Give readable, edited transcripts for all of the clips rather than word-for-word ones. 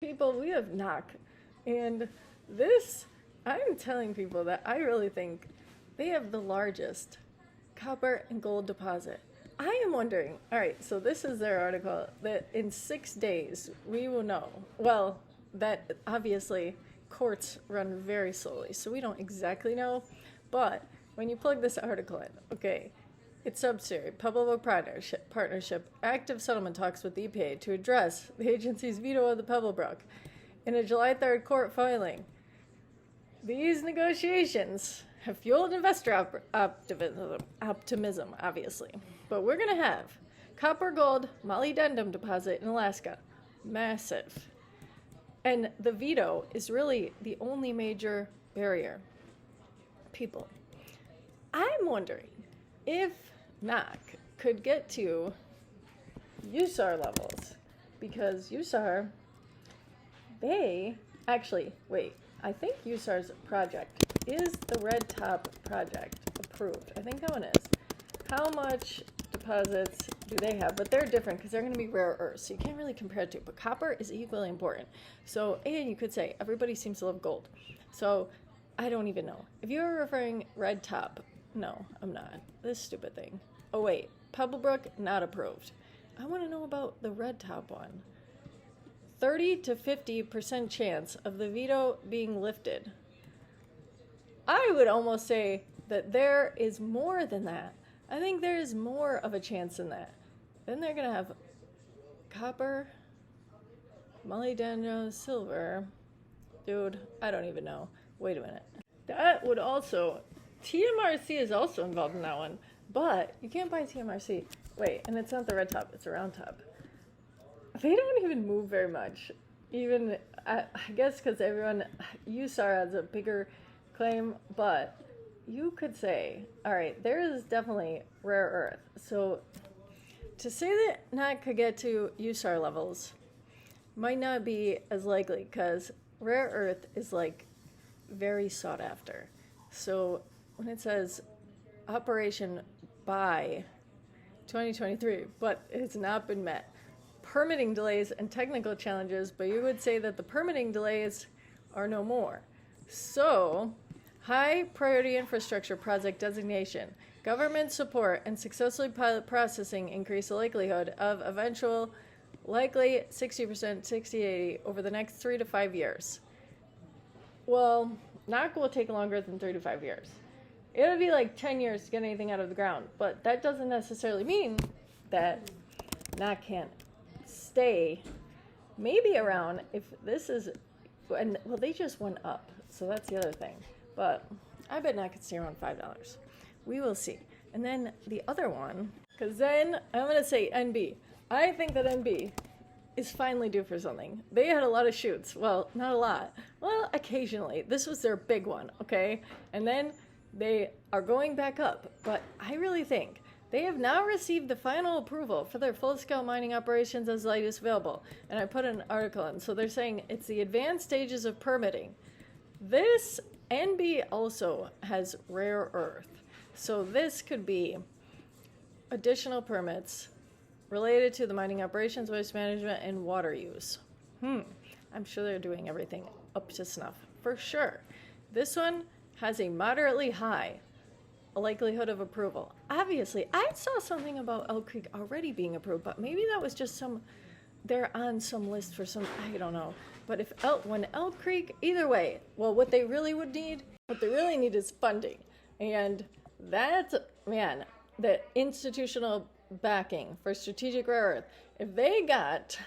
People, we have knock. And this, I'm telling people that I really think they have the largest copper and gold deposit. I am wondering, all right, so this is their article, that in 6 days we will know. Well, that obviously courts run very slowly, so we don't exactly know. But when you plug this article in, okay, it's subsidiary, Pebblebrook partnership, active settlement talks with the EPA to address the agency's veto of the Pebblebrook. In a July 3rd court filing, these negotiations have fueled investor optimism, obviously. But we're going to have copper gold molybdenum deposit in Alaska. Massive. And the veto is really the only major barrier. People, I'm wondering if NOC could get to USAR levels, because USAR, they actually, wait, I think USAR's project is the Red Top project approved. I think that one is. How much deposits do they have? But they're different because they're going to be rare earths, so you can't really compare it to. But copper is equally important. So, and you could say everybody seems to love gold. So, I don't even know. If you're referring Red Top, no, I'm not. This stupid thing. Oh wait, Pebblebrook, not approved. I want to know about the Red Top one. 30 to 50% chance of the veto being lifted. I would almost say that there is more than that. I think there is more of a chance than that. Then they're going to have copper, molybdenum, silver. Dude, I don't even know. Wait a minute. That would also, TMRC is also involved in that one, but you can't buy TMRC. Wait, and it's not the Red Top, it's a round top. They don't even move very much. Even, I guess because everyone, USAR has a bigger claim, but you could say, all right, there is definitely rare earth. So to say that NOC could get to USAR levels might not be as likely, because rare earth is like very sought after. So when it says operation by 2023, but it's not been met, permitting delays and technical challenges, but you would say that the permitting delays are no more. So, high priority infrastructure project designation, government support, and successfully pilot processing increase the likelihood of eventual, likely 60%, 60-80 over the next 3 to 5 years. Well, NOC will take longer than 3 to 5 years. It'll be like 10 years to get anything out of the ground, but that doesn't necessarily mean that NOC can't stay maybe around. If this is, and well, they just went up, so that's the other thing. But I bet NOC could stay around $5. We will see. And then the other one, because then I'm going to say NB. I think that NB is finally due for something. They had a lot of shoots. Well, not a lot. Well, occasionally. This was their big one, okay? And then they are going back up. But I really think they have now received the final approval for their full-scale mining operations as latest available. And I put an article in. So they're saying it's the advanced stages of permitting. This NB also has rare earth. So this could be additional permits related to the mining operations, waste management, and water use. I'm sure they're doing everything up to snuff, for sure. This one has a moderately high likelihood of approval. Obviously, I saw something about Elk Creek already being approved, but maybe that was just they're on some list for some, I don't know. But when Elk Creek, either way, well, what they really need is funding. And that's, man, the institutional backing for strategic rare earth. If they got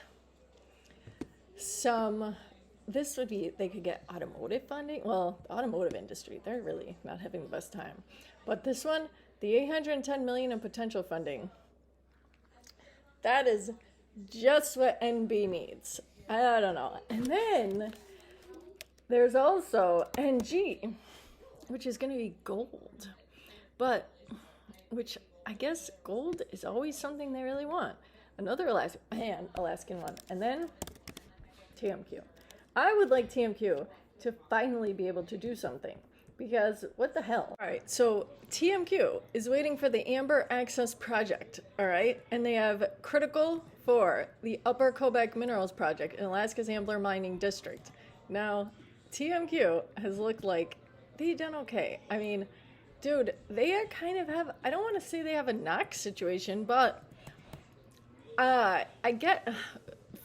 they could get automotive funding. Well, the automotive industry, they're really not having the best time. But this one, the $810 million in potential funding, that is just what NB needs. I don't know. And then there's also NG, which is going to be gold. But, which I guess gold is always something they really want. Another Alaskan one. And then TMQ. I would like TMQ to finally be able to do something, because what the hell? All right, so TMQ is waiting for the Amber Access Project, all right? And they have critical for the Upper Kobach Minerals Project in Alaska's Ambler Mining District. Now, TMQ has looked like they've done okay. I mean, dude, they kind of have, I don't want to say they have a knock situation, but I get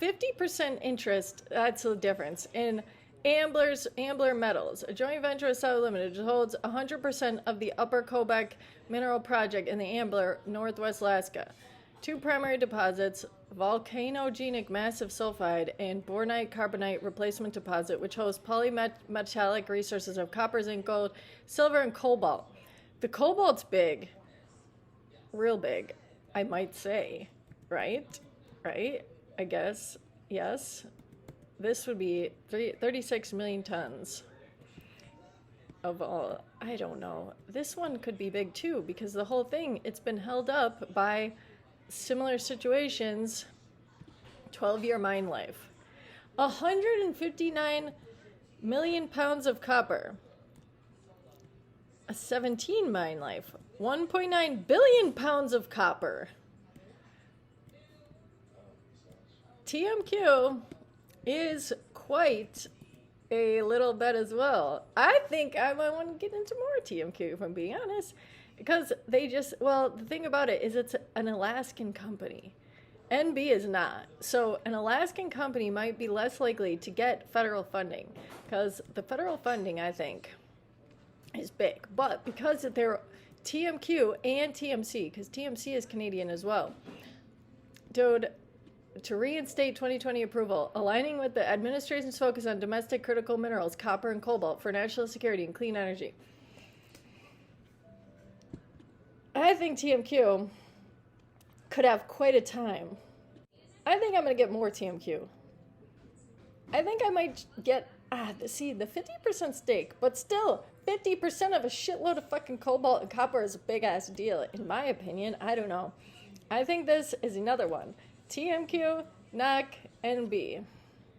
50% interest, that's the difference, in Ambler Metals, a joint venture with South Limited, holds 100% of the Upper Kobach Mineral Project in the Ambler, Northwest Alaska. Two primary deposits, volcanogenic massive sulfide and bornite carbonite replacement deposit, which hosts polymetallic resources of copper, zinc, gold, silver, and cobalt. The cobalt's big, real big, I might say, right? Right? I guess, yes. This would be 36 million tons of all, I don't know. This one could be big too, because the whole thing, it's been held up by similar situations, 12-year mine life. 159 million pounds of copper. A 17 mine life. 1.9 billion pounds of copper. TMQ is quite a little bet as well. I think I might want to get into more TMQ, if I'm being honest, because they just, well, the thing about it is it's an Alaskan company. NB is not. So an Alaskan company might be less likely to get federal funding, because the federal funding, I think, is big. But because they're TMQ and TMC, because TMC is Canadian as well, dude, to reinstate 2020 approval, aligning with the administration's focus on domestic critical minerals, copper and cobalt, for national security and clean energy. I think TMQ could have quite a time. I think I'm going to get more TMQ. I think I might get, the 50% stake, but still, 50% of a shitload of fucking cobalt and copper is a big-ass deal, in my opinion. I don't know. I think this is another one. TMQ, NOC, NB.